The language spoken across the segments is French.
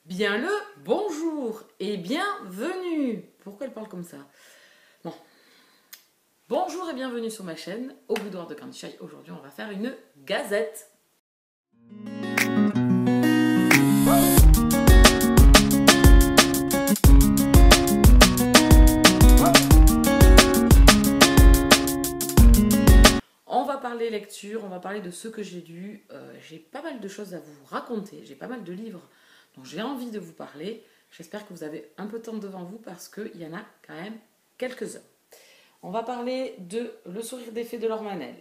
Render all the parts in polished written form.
Bien le bonjour et bienvenue. Pourquoi elle parle comme ça? Bon, bonjour et bienvenue sur ma chaîne Au Boudoir de Candy Shy. Aujourd'hui, on va faire une gazette. On va parler lecture, on va parler de ce que j'ai lu. J'ai pas mal de choses à vous raconter, j'ai pas mal de livres dont j'ai envie de vous parler. J'espère que vous avez un peu de temps devant vous parce qu'il y en a quand même quelques-uns. On va parler de Le sourire des fées de Laure Manel,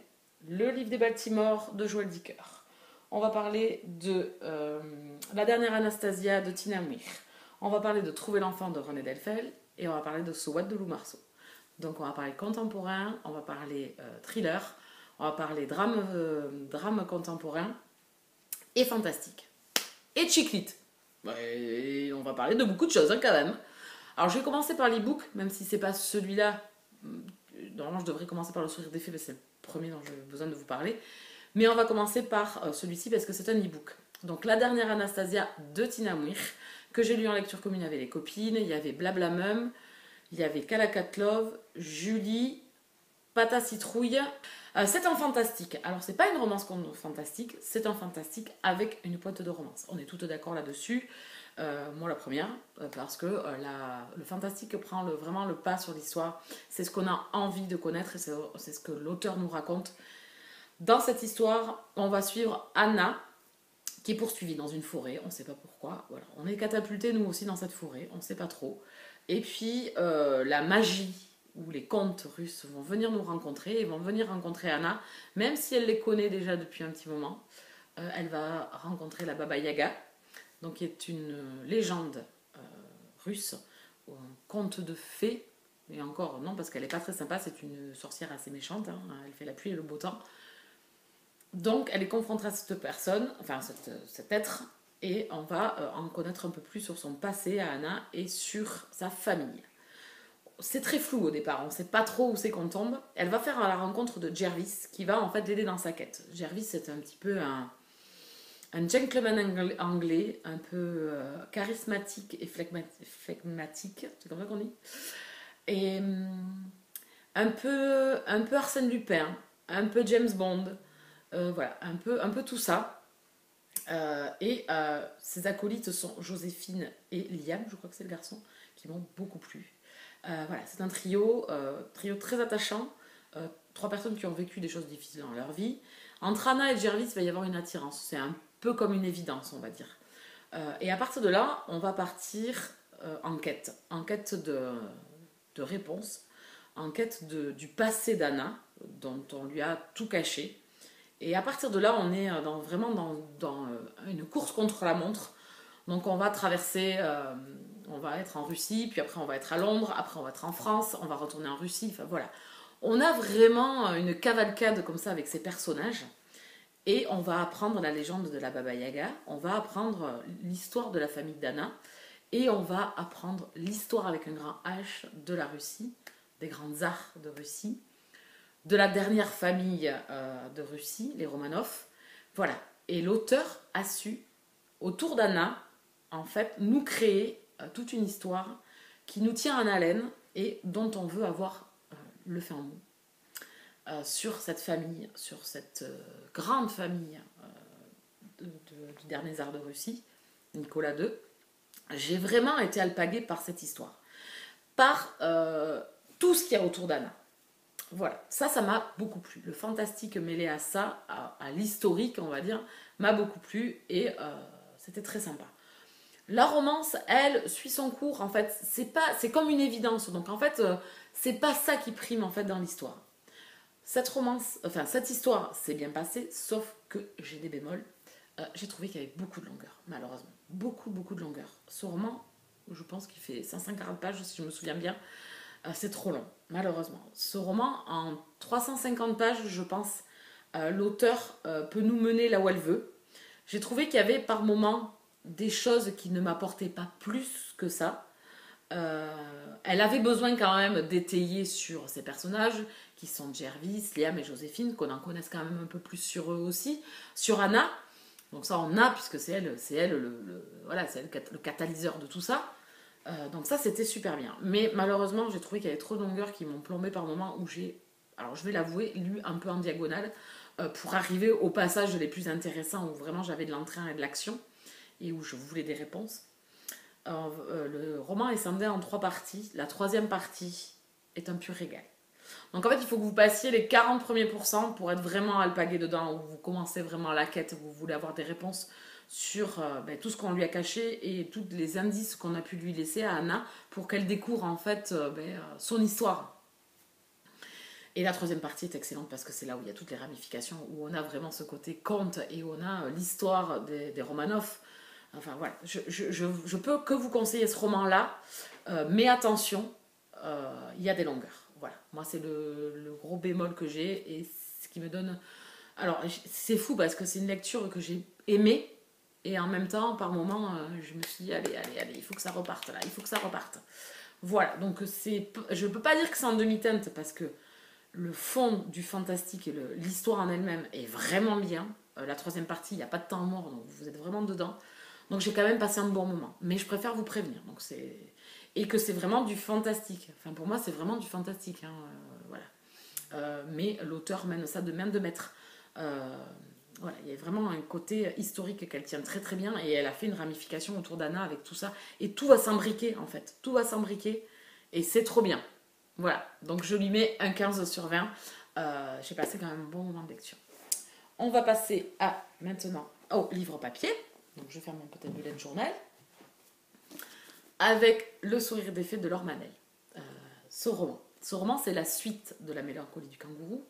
Le livre des Baltimore de Joël Dicker. On va parler de La dernière Anastasia de Tina Muir. On va parler de Trouver l'enfant de René Delfel et on va parler de So What de Lou Marceau. Donc on va parler contemporain, on va parler thriller, on va parler drame contemporain et fantastique. Et chiclite. Et on va parler de beaucoup de choses quand même. Alors je vais commencer par l'e-book, même si c'est pas celui-là. Normalement je devrais commencer par Le sourire des fées, mais c'est le premier dont j'ai besoin de vous parler. Mais on va commencer par celui-ci parce que c'est un e-book. Donc La dernière Anastasia de Tina Muir, que j'ai lu en lecture commune avec les copines. Il y avait Blablamum, il y avait Calacatlove, Julie, Pâte citrouille. C'est un fantastique. Alors, c'est pas une romance fantastique, c'est un fantastique avec une pointe de romance. On est toutes d'accord là-dessus. Moi, la première, parce que le fantastique prend vraiment le pas sur l'histoire. C'est ce qu'on a envie de connaître et c'est ce que l'auteur nous raconte. Dans cette histoire, on va suivre Anna, qui est poursuivie dans une forêt. On ne sait pas pourquoi. Voilà. On est catapultés, nous aussi, dans cette forêt. On ne sait pas trop. Et puis, la magie où les contes russes vont venir nous rencontrer et vont venir rencontrer Anna, même si elle les connaît déjà depuis un petit moment. Elle va rencontrer la Baba Yaga, donc qui est une légende russe, un conte de fées, mais encore non, parce qu'elle n'est pas très sympa, c'est une sorcière assez méchante, hein, elle fait la pluie et le beau temps. Donc elle est confrontée à cette personne, enfin cet être, et on va en connaître un peu plus sur son passé à Anna et sur sa famille. C'est très flou au départ, on ne sait pas trop où c'est qu'on tombe. Elle va faire la rencontre de Jervis, qui va en fait l'aider dans sa quête. Jervis, c'est un petit peu un gentleman anglais, un peu charismatique et flegmatique, c'est comme ça qu'on dit. Et un peu Arsène Lupin, un peu James Bond, voilà, un peu tout ça. Ses acolytes sont Joséphine et Liam, je crois que c'est le garçon, qui m'ont beaucoup plu. Voilà, c'est un trio très attachant, trois personnes qui ont vécu des choses difficiles dans leur vie. Entre Anna et Jervis, il va y avoir une attirance, c'est un peu comme une évidence, on va dire. Et à partir de là, on va partir en quête de réponses, en quête du passé d'Anna, dont on lui a tout caché. Et à partir de là, on est vraiment dans une course contre la montre. Donc on va traverser, on va être en Russie, puis après on va être à Londres, après on va être en France, on va retourner en Russie, enfin voilà. On a vraiment une cavalcade comme ça avec ces personnages. Et on va apprendre la légende de la Baba Yaga, on va apprendre l'histoire de la famille d'Anna, et on va apprendre l'histoire avec un grand H de la Russie, des grands tsars de Russie, de la dernière famille de Russie, les Romanov. Voilà. Et l'auteur a su, autour d'Anna, en fait, nous créer toute une histoire qui nous tient en haleine et dont on veut avoir le fin mot sur cette famille, sur cette grande famille du dernier tsar de Russie, Nicolas II. J'ai vraiment été alpaguée par cette histoire, par tout ce qu'il y a autour d'Anna. Voilà, ça m'a beaucoup plu. Le fantastique mêlé à ça, à l'historique, on va dire, m'a beaucoup plu et c'était très sympa. La romance, elle, suit son cours, en fait, c'est comme une évidence. Donc, en fait, c'est pas ça qui prime, en fait, dans l'histoire. Cette histoire s'est bien passée, sauf que j'ai des bémols. J'ai trouvé qu'il y avait beaucoup de longueur, malheureusement. Beaucoup de longueur. Ce roman, je pense qu'il fait 540 pages, si je me souviens bien. C'est trop long, malheureusement. Ce roman, en 350 pages, je pense, l'auteur peut nous mener là où elle veut. J'ai trouvé qu'il y avait par moments des choses qui ne m'apportaient pas plus que ça. Elle avait besoin quand même d'étayer sur ces personnages qui sont Jervis, Liam et Joséphine, qu'on en connaisse quand même un peu plus sur eux aussi. Sur Anna, Donc ça, on a, puisque c'est elle voilà, c'est elle le catalyseur de tout ça. Donc ça, c'était super bien. Mais malheureusement, j'ai trouvé qu'il y avait trop de longueurs qui m'ont plombé par moments où j'ai, alors je vais l'avouer, lu un peu en diagonale pour arriver au passage les plus intéressants où vraiment j'avais de l'entrain et de l'action et où je voulais des réponses. Le roman est scindé en 3 parties. La 3e partie est un pur régal. Donc en fait, il faut que vous passiez les 40 premiers pourcents pour être vraiment alpagué dedans, où vous commencez vraiment la quête, où vous voulez avoir des réponses sur tout ce qu'on lui a caché et tous les indices qu'on a pu lui laisser à Anna pour qu'elle découvre en fait son histoire. Et la 3e partie est excellente parce que c'est là où il y a toutes les ramifications, où on a vraiment ce côté conte et où on a l'histoire des Romanov. Enfin voilà, je peux que vous conseiller ce roman-là, mais attention, il y a des longueurs. Voilà, moi c'est le gros bémol que j'ai et ce qui me donne... Alors c'est fou parce que c'est une lecture que j'ai aimée et en même temps par moments je me suis dit allez, il faut que ça reparte là, il faut que ça reparte. Voilà, donc je peux pas dire que c'est en demi-teinte parce que le fond du fantastique et l'histoire en elle-même est vraiment bien. La 3e partie, il n'y a pas de temps mort, donc vous êtes vraiment dedans. Donc j'ai quand même passé un bon moment. Mais je préfère vous prévenir. Donc et que c'est vraiment du fantastique. Enfin pour moi c'est vraiment du fantastique. Hein, voilà. Mais l'auteur mène ça de main de maître. Voilà, il y a vraiment un côté historique qu'elle tient très très bien. Et elle a fait une ramification autour d'Anna avec tout ça. Et tout va s'imbriquer en fait. Tout va s'imbriquer. Et c'est trop bien. Voilà. Donc je lui mets un 15 sur 20. J'ai passé quand même un bon moment de lecture. On va passer à maintenant au livre papier. Donc je ferme mon petit bullet journal. Avec Le sourire des fées de Laure Manel. Ce roman, c'est la suite de La mélancolie du kangourou.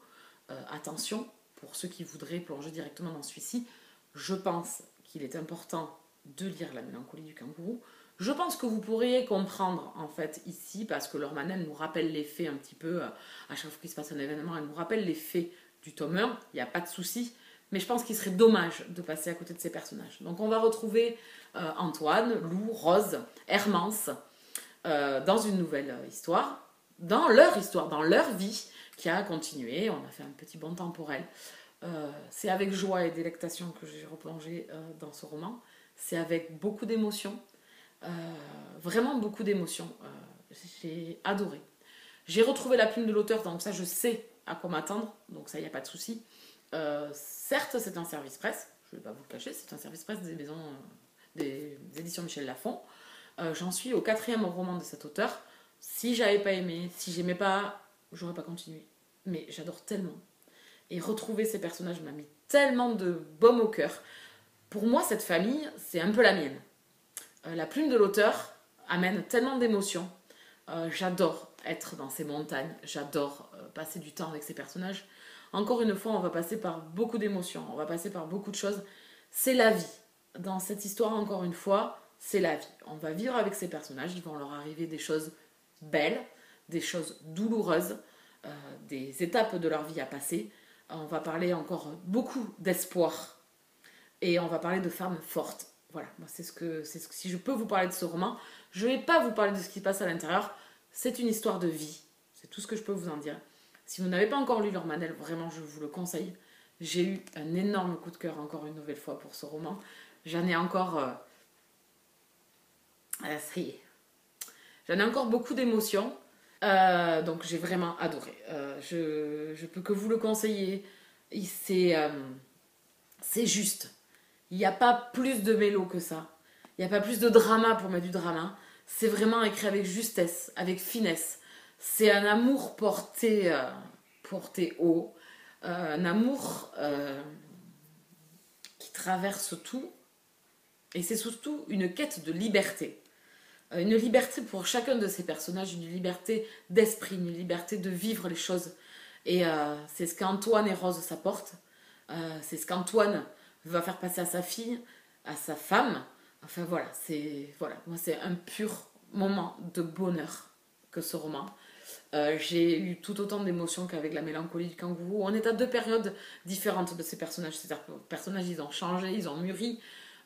Attention, pour ceux qui voudraient plonger directement dans celui-ci, je pense qu'il est important de lire La mélancolie du kangourou. Je pense que vous pourriez comprendre en fait ici, parce que Laure Manel nous rappelle les faits un petit peu, à chaque fois qu'il se passe un événement, elle nous rappelle les faits du tome 1, il n'y a pas de souci. Mais je pense qu'il serait dommage de passer à côté de ces personnages. Donc on va retrouver Antoine, Lou, Rose, Hermance dans une nouvelle histoire, dans leur vie qui a continué. On a fait un petit bond temporel. C'est avec joie et délectation que j'ai replongé dans ce roman. C'est avec beaucoup d'émotions, vraiment beaucoup d'émotions. J'ai adoré. J'ai retrouvé la plume de l'auteur, donc ça je sais à quoi m'attendre, donc ça il n'y a pas de souci. Certes, c'est un service presse, je ne vais pas vous le cacher, c'est un service presse des éditions Michel Lafon. J'en suis au 4e roman de cet auteur. Si j'avais pas aimé, si j'aimais pas, j'aurais pas continué. Mais j'adore tellement. Et retrouver ces personnages m'a mis tellement de baume au cœur. Pour moi, cette famille, c'est un peu la mienne. La plume de l'auteur amène tellement d'émotions. J'adore être dans ces montagnes, j'adore passer du temps avec ces personnages. Encore une fois, on va passer par beaucoup d'émotions, on va passer par beaucoup de choses. C'est la vie. Dans cette histoire, encore une fois, c'est la vie. On va vivre avec ces personnages, il va leur arriver des choses belles, des choses douloureuses, des étapes de leur vie à passer. On va parler encore beaucoup d'espoir et on va parler de femmes fortes. Voilà, moi si je peux vous parler de ce roman, je ne vais pas vous parler de ce qui se passe à l'intérieur. C'est une histoire de vie, c'est tout ce que je peux vous en dire. Si vous n'avez pas encore lu Laure Manel, vraiment je vous le conseille. J'ai eu un énorme coup de cœur encore une nouvelle fois pour ce roman. J'en ai encore... ça y est. J'en ai encore beaucoup d'émotions. Donc j'ai vraiment adoré. Je peux que vous le conseiller. C'est juste. Il n'y a pas plus de mélo que ça. Il n'y a pas plus de drama pour mettre du drama. C'est vraiment écrit avec justesse, avec finesse. C'est un amour porté haut. Un amour qui traverse tout. Et c'est surtout une quête de liberté. Une liberté pour chacun de ces personnages, une liberté d'esprit, une liberté de vivre les choses. Et c'est ce qu'Antoine et Rose s'apportent. C'est ce qu'Antoine va faire passer à sa fille, à sa femme. Enfin voilà, moi c'est un pur moment de bonheur que ce roman. J'ai eu tout autant d'émotions qu'avec La mélancolie du kangourou. On est à 2 périodes différentes de ces personnages. Ces personnages, ils ont changé, ils ont mûri.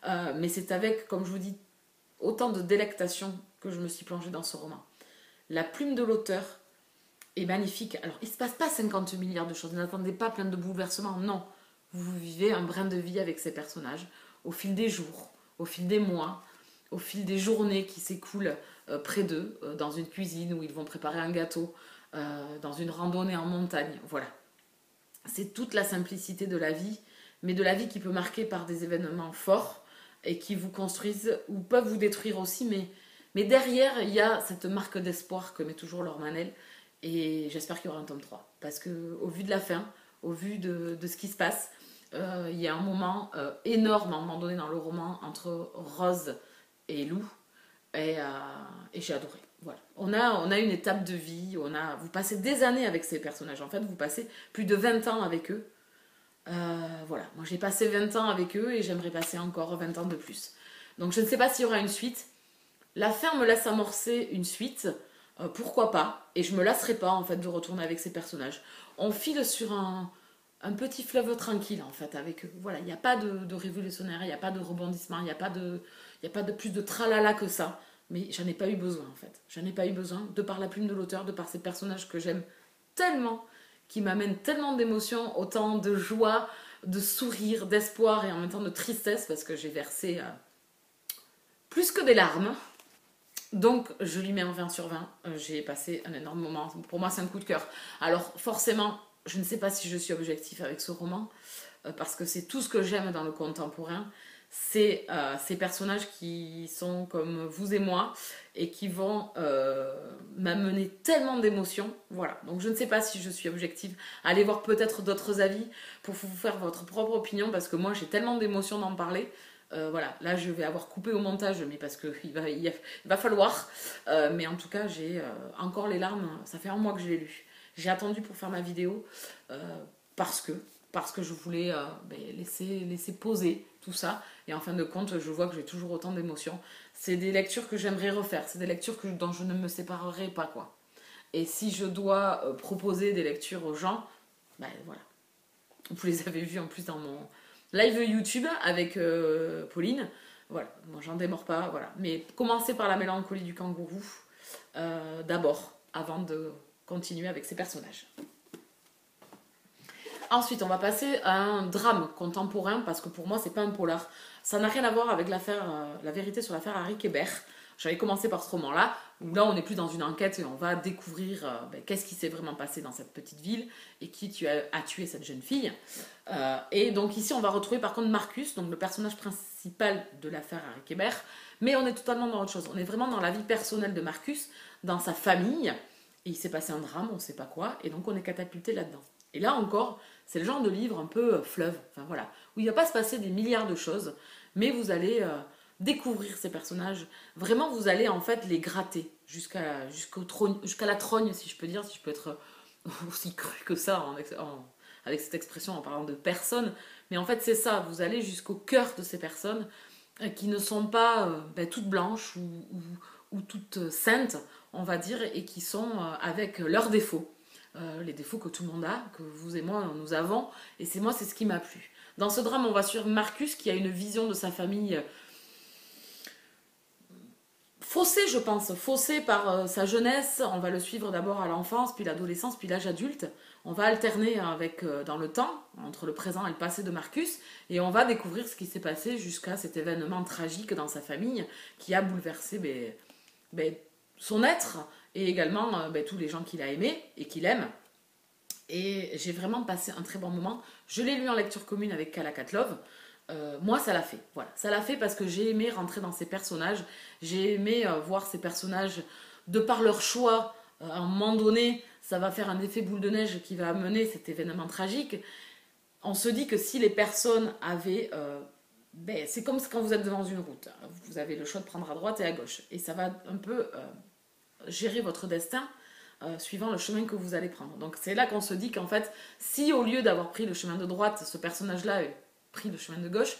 Mais c'est avec, comme je vous dis, autant de délectation que je me suis plongée dans ce roman. La plume de l'auteur est magnifique. Alors, il ne se passe pas 50 milliards de choses. N'attendez pas plein de bouleversements. Non. Vous vivez un brin de vie avec ces personnages. au fil des jours, au fil des mois, au fil des journées qui s'écoulent près d'eux, dans une cuisine où ils vont préparer un gâteau, dans une randonnée en montagne. Voilà. C'est toute la simplicité de la vie, mais de la vie qui peut marquer par des événements forts et qui vous construisent ou peuvent vous détruire aussi, mais derrière, il y a cette marque d'espoir que met toujours Laure Manel. Et j'espère qu'il y aura un tome 3. Parce que au vu de la fin, au vu de ce qui se passe, il y a un moment énorme à un moment donné dans le roman entre Rose et Lou. Et j'ai adoré. Voilà. On a une étape de vie, vous passez des années avec ces personnages. En fait, vous passez plus de 20 ans avec eux. Voilà, moi j'ai passé 20 ans avec eux et j'aimerais passer encore 20 ans de plus. Donc je ne sais pas s'il y aura une suite. La fin me laisse amorcer une suite, pourquoi pas, et je me lasserai pas en fait de retourner avec ces personnages. On file sur un petit fleuve tranquille en fait avec eux. Voilà, il n'y a pas de révolutionnaire, il n'y a pas de rebondissement, il n'y a pas de plus de tralala que ça. Mais j'en ai pas eu besoin en fait. J'en ai pas eu besoin, de par la plume de l'auteur, de par ces personnages que j'aime tellement, qui m'amènent tellement d'émotions, autant de joie, de sourire, d'espoir et en même temps de tristesse, parce que j'ai versé plus que des larmes. Donc, je lui mets un 20 sur 20. J'ai passé un énorme moment. Pour moi, c'est un coup de cœur. Alors, forcément, je ne sais pas si je suis objectif avec ce roman, parce que c'est tout ce que j'aime dans le contemporain. C'est ces personnages qui sont comme vous et moi et qui vont m'amener tellement d'émotions. Voilà. Donc, je ne sais pas si je suis objective. Allez voir peut-être d'autres avis pour vous faire votre propre opinion, parce que moi, j'ai tellement d'émotions d'en parler. Voilà, là je vais avoir coupé au montage, mais parce qu'il va falloir. Mais en tout cas, j'ai encore les larmes, ça fait un mois que je l'ai lu. J'ai attendu pour faire ma vidéo parce que je voulais laisser poser tout ça. Et en fin de compte, je vois que j'ai toujours autant d'émotions. C'est des lectures que j'aimerais refaire, c'est des lectures dont je ne me séparerai pas, quoi. Et si je dois proposer des lectures aux gens, ben voilà. Vous les avez vues en plus dans mon live YouTube avec Pauline. Voilà, moi j'en démords pas, voilà. Mais commencez par la mélancolie du kangourou d'abord, avant de continuer avec ces personnages. Ensuite, on va passer à un drame contemporain, parce que pour moi, c'est pas un polar. Ça n'a rien à voir avec l'affaire, la vérité sur l'affaire Harry Kébert. J'avais commencé par ce roman-là, où là, on n'est plus dans une enquête et on va découvrir qu'est-ce qui s'est vraiment passé dans cette petite ville et qui a tué cette jeune fille. Et donc ici, on va retrouver par contre Marcus, donc le personnage principal de l'affaire Harry Kébert, mais on est totalement dans autre chose. On est vraiment dans la vie personnelle de Marcus, dans sa famille, et il s'est passé un drame, on ne sait pas quoi, et donc on est catapulté là-dedans. Et là encore, c'est le genre de livre un peu fleuve, enfin voilà, où il ne va pas se passer des milliards de choses, mais vous allez découvrir ces personnages. Vraiment, vous allez en fait les gratter jusqu'à la trogne, si je peux dire, si je peux être aussi cru que ça avec cette expression en parlant de personnes. Mais en fait, c'est ça, vous allez jusqu'au cœur de ces personnes qui ne sont pas toutes blanches ou toutes saintes, on va dire, et qui sont avec leurs défauts. Les défauts que tout le monde a, que vous et moi nous avons, et c'est ce qui m'a plu. Dans ce drame, on va suivre Marcus qui a une vision de sa famille faussée, je pense, faussée par sa jeunesse. On va le suivre d'abord à l'enfance, puis l'adolescence, puis l'âge adulte. On va alterner avec, dans le temps, entre le présent et le passé de Marcus, et on va découvrir ce qui s'est passé jusqu'à cet événement tragique dans sa famille qui a bouleversé son être, et également tous les gens qu'il a aimés et qu'il aime. Et j'ai vraiment passé un très bon moment. Je l'ai lu en lecture commune avec Kala Katlov. Moi, ça l'a fait. Voilà, ça l'a fait parce que j'ai aimé rentrer dans ces personnages. J'ai aimé voir ces personnages de par leur choix. À un moment donné, ça va faire un effet boule de neige qui va amener cet événement tragique. On se dit que si les personnes avaient... c'est comme quand vous êtes devant une route. Vous avez le choix de prendre à droite et à gauche. Et ça va un peu gérer votre destin suivant le chemin que vous allez prendre. Donc c'est là qu'on se dit qu'en fait, si au lieu d'avoir pris le chemin de droite, ce personnage-là a pris le chemin de gauche,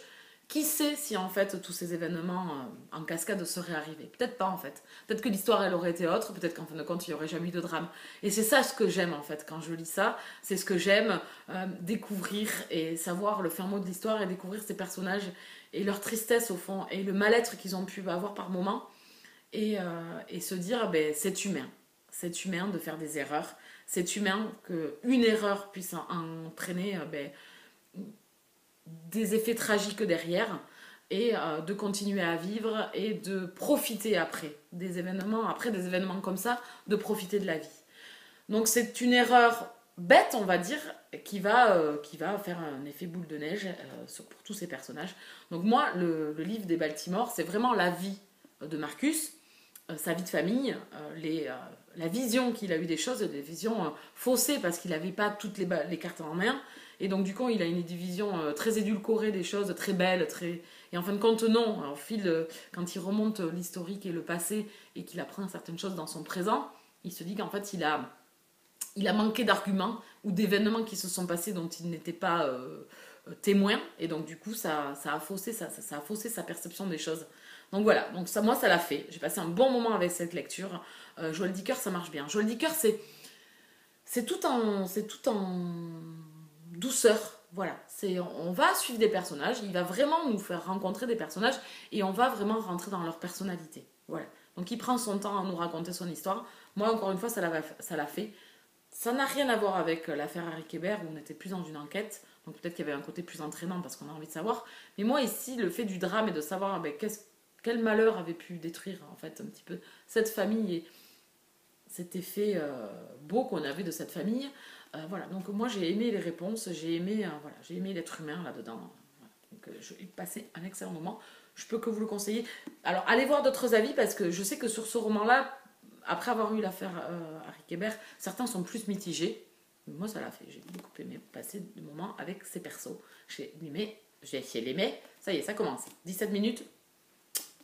qui sait si en fait tous ces événements en cascade seraient arrivés? Peut-être pas en fait. Peut-être que l'histoire elle aurait été autre, peut-être qu'en fin de compte il n'y aurait jamais eu de drame. Et c'est ça ce que j'aime en fait quand je lis ça, c'est ce que j'aime découvrir et savoir le fin mot de l'histoire et découvrir ces personnages et leur tristesse au fond et le mal-être qu'ils ont pu avoir par moments et se dire c'est humain. C'est humain de faire des erreurs. C'est humain qu'une erreur puisse entraîner des effets tragiques derrière. et de continuer à vivre et de profiter après des événements comme ça, de profiter de la vie. Donc c'est une erreur bête, on va dire, qui va faire un effet boule de neige pour tous ces personnages. Donc moi, le livre des Baltimore, c'est vraiment la vie de Marcus, sa vie de famille, la vision qu'il a eu des choses, des visions faussées parce qu'il n'avait pas toutes les cartes en main. Et donc du coup, il a une vision très édulcorée des choses, très belle, très... Et en fin de compte, non. Au fil, quand il remonte l'historique et le passé et qu'il apprend certaines choses dans son présent, il se dit qu'en fait, il a manqué d'arguments ou d'événements qui se sont passés dont il n'était pas témoin. Et donc du coup, ça a faussé sa perception des choses. Donc voilà, donc ça, moi, ça l'a fait. J'ai passé un bon moment avec cette lecture. Joël Dicker, ça marche bien. Joël Dicker, c'est tout en douceur. Voilà, on va suivre des personnages, il va vraiment nous faire rencontrer des personnages et on va vraiment rentrer dans leur personnalité. Voilà. Donc il prend son temps à nous raconter son histoire. Moi, encore une fois, ça l'a fait. Ça n'a rien à voir avec l'affaire Harry Kéber où on était plus dans une enquête. Donc peut-être qu'il y avait un côté plus entraînant parce qu'on a envie de savoir. Mais moi, ici, le fait du drame et de savoir quel malheur avait pu détruire en fait un petit peu cette famille et cet effet beau qu'on avait de cette famille. Voilà, donc moi j'ai aimé les réponses, j'ai aimé l'être humain là-dedans. Voilà. Donc j'ai passé un excellent moment. Je peux que vous le conseiller. Alors allez voir d'autres avis parce que je sais que sur ce roman-là, après avoir eu l'affaire Harry Kéber, certains sont plus mitigés. Mais moi ça l'a fait. J'ai beaucoup aimé passer des moments avec ces persos. J'ai essayé de l'aimer. Ça y est, ça commence. 17 minutes.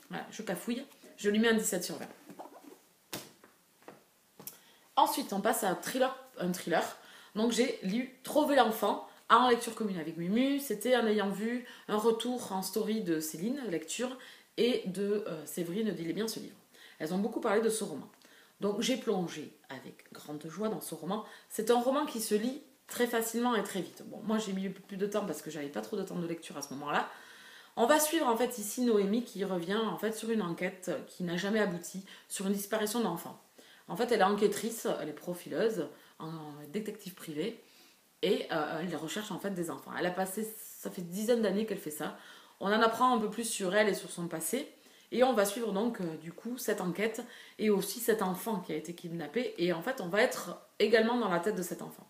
Voilà, je cafouille. Je lui mets un 17 sur 20. Ensuite, on passe à un thriller. Donc j'ai lu Trouver l'enfant en lecture commune avec Mumu. C'était en ayant vu un retour en story de Céline, lecture, et de Séverine dit bien ce livre. Elles ont beaucoup parlé de ce roman. Donc j'ai plongé avec grande joie dans ce roman. C'est un roman qui se lit très facilement et très vite. Bon, moi j'ai mis un peu plus de temps parce que j'avais pas trop de temps de lecture à ce moment-là. On va suivre en fait ici Noémie qui revient en fait sur une enquête qui n'a jamais abouti sur une disparition d'enfants. En fait, elle est enquêtrice, elle est profileuse, en détective privé, et elle recherche en fait des enfants. Elle a passé, ça fait dizaines d'années qu'elle fait ça. On en apprend un peu plus sur elle et sur son passé, et on va suivre donc du coup cette enquête et aussi cet enfant qui a été kidnappé. Et en fait, on va être également dans la tête de cet enfant.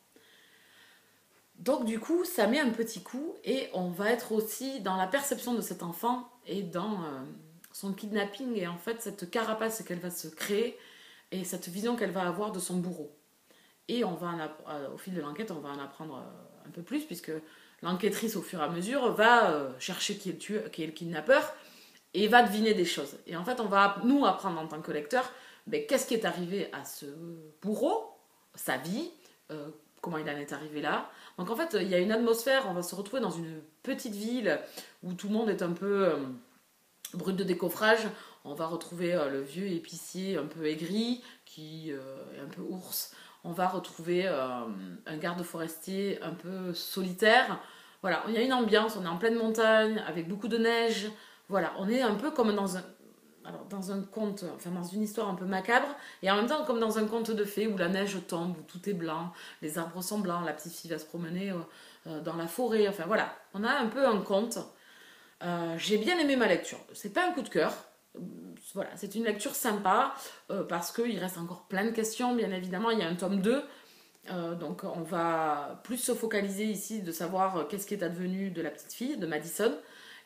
Donc du coup, ça met un petit coup et on va être aussi dans la perception de cet enfant et dans son kidnapping et en fait cette carapace qu'elle va se créer et cette vision qu'elle va avoir de son bourreau. Et on va au fil de l'enquête, on va en apprendre un peu plus puisque l'enquêtrice au fur et à mesure va chercher qui est le kidnappeur et va deviner des choses. Et en fait, on va nous apprendre en tant que lecteur qu'est-ce qui est arrivé à ce bourreau, sa vie, comment il en est arrivé là. Donc en fait, il y a une atmosphère, on va se retrouver dans une petite ville où tout le monde est un peu brut de décoffrage. On va retrouver le vieux épicier un peu aigri, qui est un peu ours. On va retrouver un garde forestier un peu solitaire. Voilà, il y a une ambiance, on est en pleine montagne, avec beaucoup de neige. Voilà, on est un peu comme dans un conte, enfin dans une histoire un peu macabre, et en même temps comme dans un conte de fées où la neige tombe, où tout est blanc, les arbres sont blancs, la petite fille va se promener dans la forêt, enfin voilà, on a un peu un conte. J'ai bien aimé ma lecture, c'est pas un coup de cœur, voilà, c'est une lecture sympa, parce qu'il reste encore plein de questions, bien évidemment, il y a un tome 2, donc on va plus se focaliser ici de savoir qu'est-ce qui est advenu de la petite fille, de Madison.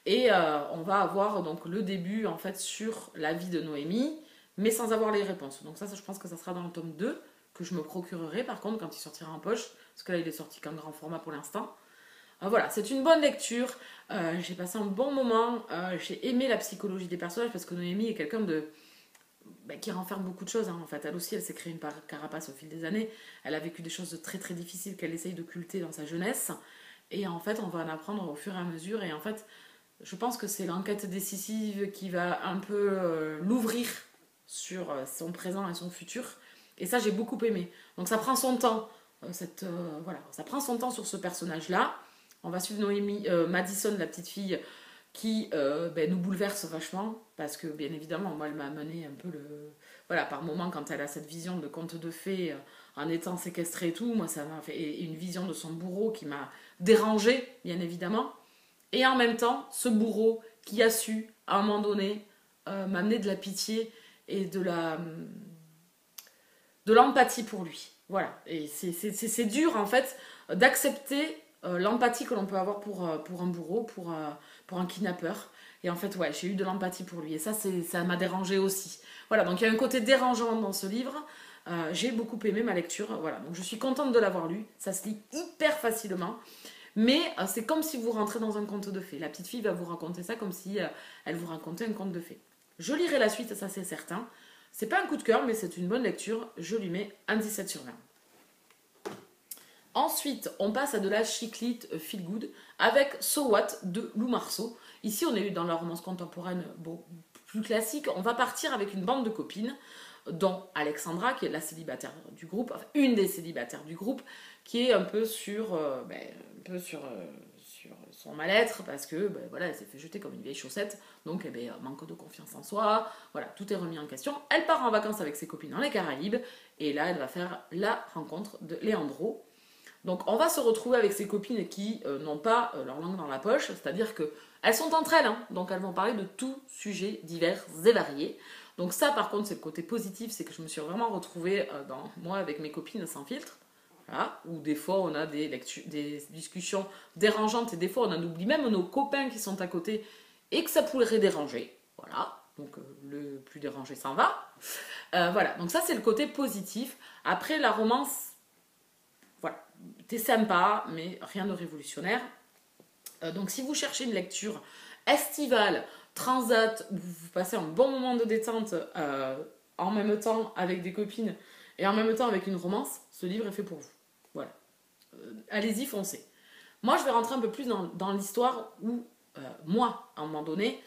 Et on va avoir donc le début en fait sur la vie de Noémie, mais sans avoir les réponses. Donc ça je pense que ça sera dans le tome 2, que je me procurerai par contre quand il sortira en poche, parce que là il est sorti qu'en grand format pour l'instant. Voilà, c'est une bonne lecture, j'ai passé un bon moment, j'ai aimé la psychologie des personnages, parce que Noémie est quelqu'un qui renferme beaucoup de choses. En fait, elle aussi, elle s'est créée une carapace au fil des années, elle a vécu des choses très très difficiles qu'elle essaye d'occulter dans sa jeunesse, et en fait on va en apprendre au fur et à mesure, et en fait je pense que c'est l'enquête décisive qui va un peu l'ouvrir sur son présent et son futur. Et ça, j'ai beaucoup aimé. Donc ça prend son temps. Voilà, ça prend son temps sur ce personnage-là. On va suivre Madison, la petite fille, qui nous bouleverse vachement. Parce que, bien évidemment, moi, elle m'a amené un peu Voilà, par moments, quand elle a cette vision de conte de fées, en étant séquestrée et tout, moi, ça m'a fait... Et une vision de son bourreau qui m'a dérangée, bien évidemment. Et en même temps, ce bourreau qui a su, à un moment donné, m'amener de la pitié et de l'empathie pour lui. Voilà. Et c'est dur, en fait, d'accepter l'empathie que l'on peut avoir pour un bourreau, pour un kidnappeur. Et en fait, ouais, j'ai eu de l'empathie pour lui. Et ça m'a dérangé aussi. Voilà, donc il y a un côté dérangeant dans ce livre. J'ai beaucoup aimé ma lecture. Voilà, donc je suis contente de l'avoir lu. Ça se lit hyper facilement. Mais c'est comme si vous rentrez dans un conte de fées. La petite fille va vous raconter ça comme si elle vous racontait un conte de fées. Je lirai la suite, ça c'est certain. C'est pas un coup de cœur, mais c'est une bonne lecture. Je lui mets un 17 sur 20. Ensuite, on passe à de la chiclite feel good avec So What de Lou Marceau. Ici, on est dans la romance contemporaine plus classique. On va partir avec une bande de copines, dont Alexandra, qui est la célibataire du groupe, enfin une des célibataires du groupe, qui est un peu sur son mal-être parce que voilà, elle s'est fait jeter comme une vieille chaussette, donc manque de confiance en soi, voilà, tout est remis en question. Elle part en vacances avec ses copines dans les Caraïbes, et là, elle va faire la rencontre de Leandro. Donc on va se retrouver avec ces copines qui n'ont pas leur langue dans la poche, c'est-à-dire qu'elles sont entre elles, hein, donc elles vont parler de tout sujet divers et variés. Donc ça par contre c'est le côté positif, c'est que je me suis vraiment retrouvée moi avec mes copines sans filtre, voilà, où des fois on a des discussions dérangeantes et des fois on en oublie même nos copains qui sont à côté et que ça pourrait déranger, voilà. Donc le plus dérangé s'en va. Voilà, donc ça c'est le côté positif. Après la romance, voilà, t'es sympa, mais rien de révolutionnaire. Donc si vous cherchez une lecture estivale, transat, où vous passez un bon moment de détente en même temps avec des copines et en même temps avec une romance, ce livre est fait pour vous. Voilà. Allez-y, foncez. Moi, je vais rentrer un peu plus dans l'histoire où, moi, à un moment donné,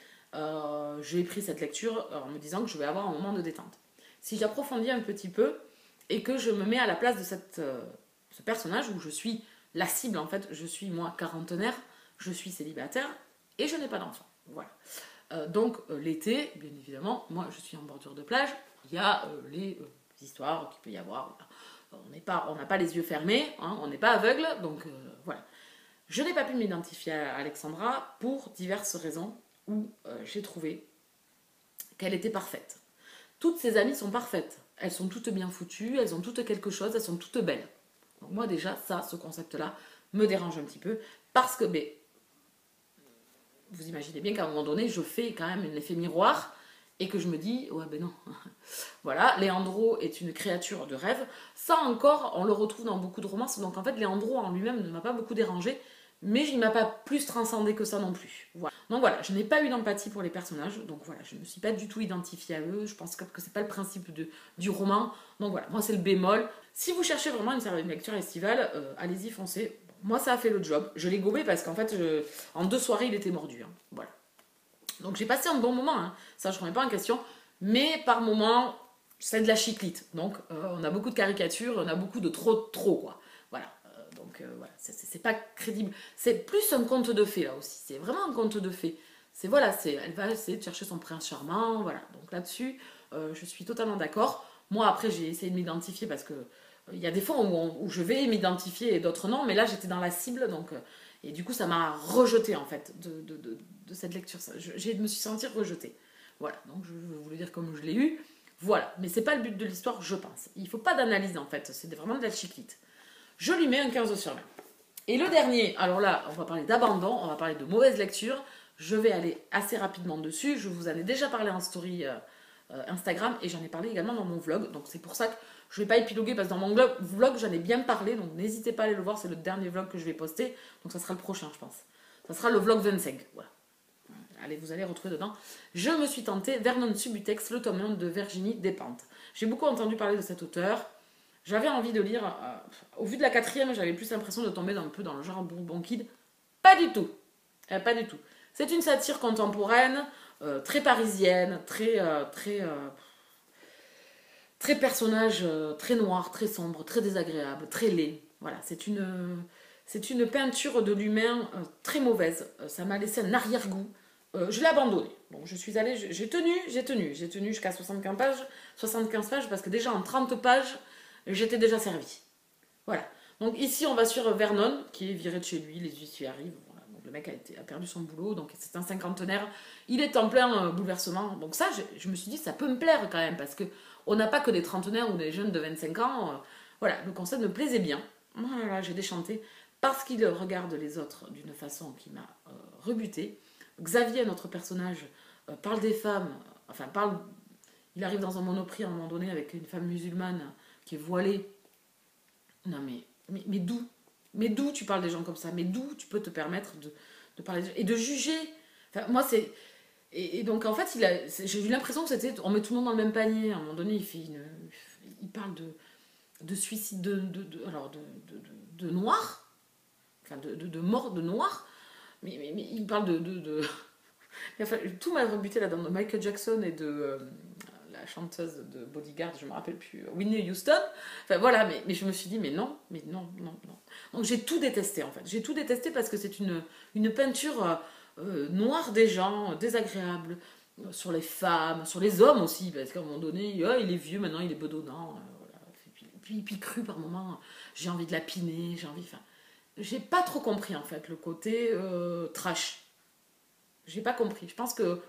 j'ai pris cette lecture en me disant que je vais avoir un moment de détente. Si j'approfondis un petit peu et que je me mets à la place de ce personnage où je suis la cible, en fait, je suis moi quarantenaire, je suis célibataire et je n'ai pas d'enfant. Voilà. Donc l'été, bien évidemment, moi je suis en bordure de plage, il y a les histoires qu'il peut y avoir. Voilà. On n'a pas les yeux fermés, hein, on n'est pas aveugle, donc voilà. Je n'ai pas pu m'identifier à Alexandra pour diverses raisons où j'ai trouvé qu'elle était parfaite. Toutes ses amies sont parfaites, elles sont toutes bien foutues, elles ont toutes quelque chose, elles sont toutes belles. Donc moi déjà, ce concept-là me dérange un petit peu parce que, vous imaginez bien qu'à un moment donné, je fais quand même un effet miroir et que je me dis, ouais ben non. Voilà, Leandro est une créature de rêve. Ça encore, on le retrouve dans beaucoup de romances. Donc en fait, Leandro en lui-même ne m'a pas beaucoup dérangé, mais il ne m'a pas plus transcendé que ça non plus. Voilà. Donc voilà, je n'ai pas eu d'empathie pour les personnages. Donc voilà, je ne me suis pas du tout identifiée à eux. Je pense que c'est pas le principe du roman. Donc voilà, moi c'est le bémol. Si vous cherchez vraiment une lecture estivale, allez-y, foncez. Moi, ça a fait le job. Je l'ai gobé parce qu'en fait, en 2 soirées, il était mordu. Hein. Voilà. Donc, j'ai passé un bon moment. Hein. Ça, je ne remets pas en question. Mais par moment, c'est de la chiclite. Donc, on a beaucoup de caricatures, on a beaucoup de trop, quoi. Voilà. Voilà. C'est pas crédible. C'est plus un conte de fées, là aussi. C'est vraiment un conte de fées. Elle va essayer de chercher son prince charmant. Voilà. Donc, là-dessus, je suis totalement d'accord. Moi, après, j'ai essayé de m'identifier parce que il y a des fois où je vais m'identifier et d'autres non, mais là j'étais dans la cible, donc et du coup ça m'a rejetée en fait de cette lecture. Je me suis sentie rejetée. Voilà, donc je vais vous le dire comme je l'ai eu. Voilà, mais c'est pas le but de l'histoire, je pense. Il faut pas d'analyse en fait, c'est vraiment de la chiclite. Je lui mets un 15 sur 20. Et le dernier, alors là, on va parler d'abandon, on va parler de mauvaise lecture. Je vais aller assez rapidement dessus. Je vous en ai déjà parlé en story Instagram et j'en ai parlé également dans mon vlog, donc c'est pour ça que je ne vais pas épiloguer parce que dans mon vlog j'en ai bien parlé, donc n'hésitez pas à aller le voir, c'est le dernier vlog que je vais poster, donc ça sera le prochain je pense. Ça sera le vlog 25, voilà. Allez, vous allez retrouver dedans. Je me suis tentée Vernon Subutex, le tome 1 de Virginie Despentes. J'ai beaucoup entendu parler de cet auteur. J'avais envie de lire, au vu de la 4e, j'avais plus l'impression de tomber un peu dans le genre Bourbon Kid. Pas du tout. Pas du tout. C'est une satire contemporaine, très parisienne, très personnage très noir, très sombre, très désagréable, très laid. Voilà, c'est une peinture de l'humain très mauvaise. Ça m'a laissé un arrière-goût. Je l'ai abandonné. Bon, je suis allée, j'ai tenu jusqu'à 75 pages parce que déjà en 30 pages, j'étais déjà servie. Voilà. Donc ici, on va sur Vernon, qui est viré de chez lui, les huissiers arrivent. Voilà. Donc le mec a perdu son boulot, donc c'est un cinquantenaire, il est en plein bouleversement. Donc ça, je me suis dit, ça peut me plaire quand même, parce que on n'a pas que des trentenaires ou des jeunes de 25 ans. Voilà, le concept me plaisait bien. Voilà, j'ai déchanté, parce qu'il regarde les autres d'une façon qui m'a rebuté. Xavier, notre personnage, parle des femmes, enfin il arrive dans un monoprix à un moment donné avec une femme musulmane qui est voilée. Non mais d'où? Mais d'où tu parles des gens comme ça? Mais d'où tu peux te permettre de parler et de juger? Enfin, moi c'est... Et donc en fait, j'ai eu l'impression que c'était... On met tout le monde dans le même panier. À un moment donné, il parle de suicide alors de noirs, enfin de mort de noirs, mais il parle enfin, tout m'a rebuté là-dedans, de Michael Jackson et de la chanteuse de Bodyguard, je me rappelle plus, Whitney Houston. Enfin voilà, mais je me suis dit, mais non. Donc j'ai tout détesté en fait. J'ai tout détesté parce que c'est une peinture noire des gens, désagréable, sur les femmes, sur les hommes aussi, parce qu'à un moment donné, il est vieux, maintenant il est bedonnant. Voilà. Puis cru par moments, j'ai envie de la piner, enfin, j'ai pas trop compris en fait le côté trash. J'ai pas compris. Je pense que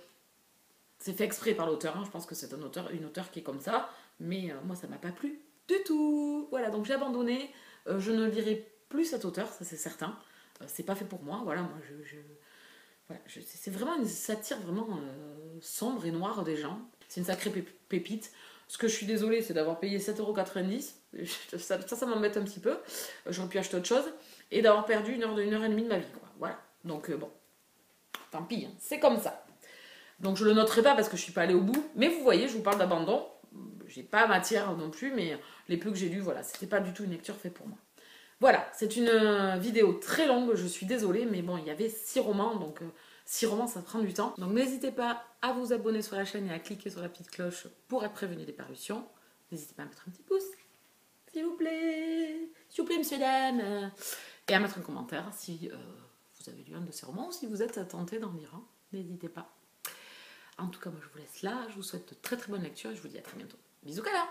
c'est fait exprès par l'auteur. Hein. Je pense que c'est une auteure qui est comme ça. Mais moi, ça m'a pas plu du tout. Voilà, donc j'ai abandonné. Je ne lirai plus cet auteur, ça c'est certain. C'est pas fait pour moi. Voilà, moi, voilà, c'est vraiment une satire vraiment sombre et noire des gens. C'est une sacrée pépite. Ce que je suis désolée, c'est d'avoir payé 7,90 €. Ça m'embête un petit peu. J'aurais pu acheter autre chose. Et d'avoir perdu une heure et demie de ma vie. Quoi. Voilà. Donc, bon. Tant pis, hein. C'est comme ça. Donc je le noterai pas parce que je suis pas allée au bout. Mais vous voyez, je vous parle d'abandon. J'ai pas matière non plus, mais les peu que j'ai lus, voilà, c'était pas du tout une lecture faite pour moi. Voilà, c'est une vidéo très longue, je suis désolée, mais bon, il y avait 6 romans, donc 6 romans, ça prend du temps. Donc n'hésitez pas à vous abonner sur la chaîne et à cliquer sur la petite cloche pour être prévenu des parutions. N'hésitez pas à mettre un petit pouce, s'il vous plaît, monsieur, dame, et à mettre un commentaire si vous avez lu un de ces romans ou si vous êtes tenté d'en lire un. N'hésitez pas. En tout cas, moi je vous laisse là. Je vous souhaite de très très bonnes lectures et je vous dis à très bientôt. Bisous, câlins!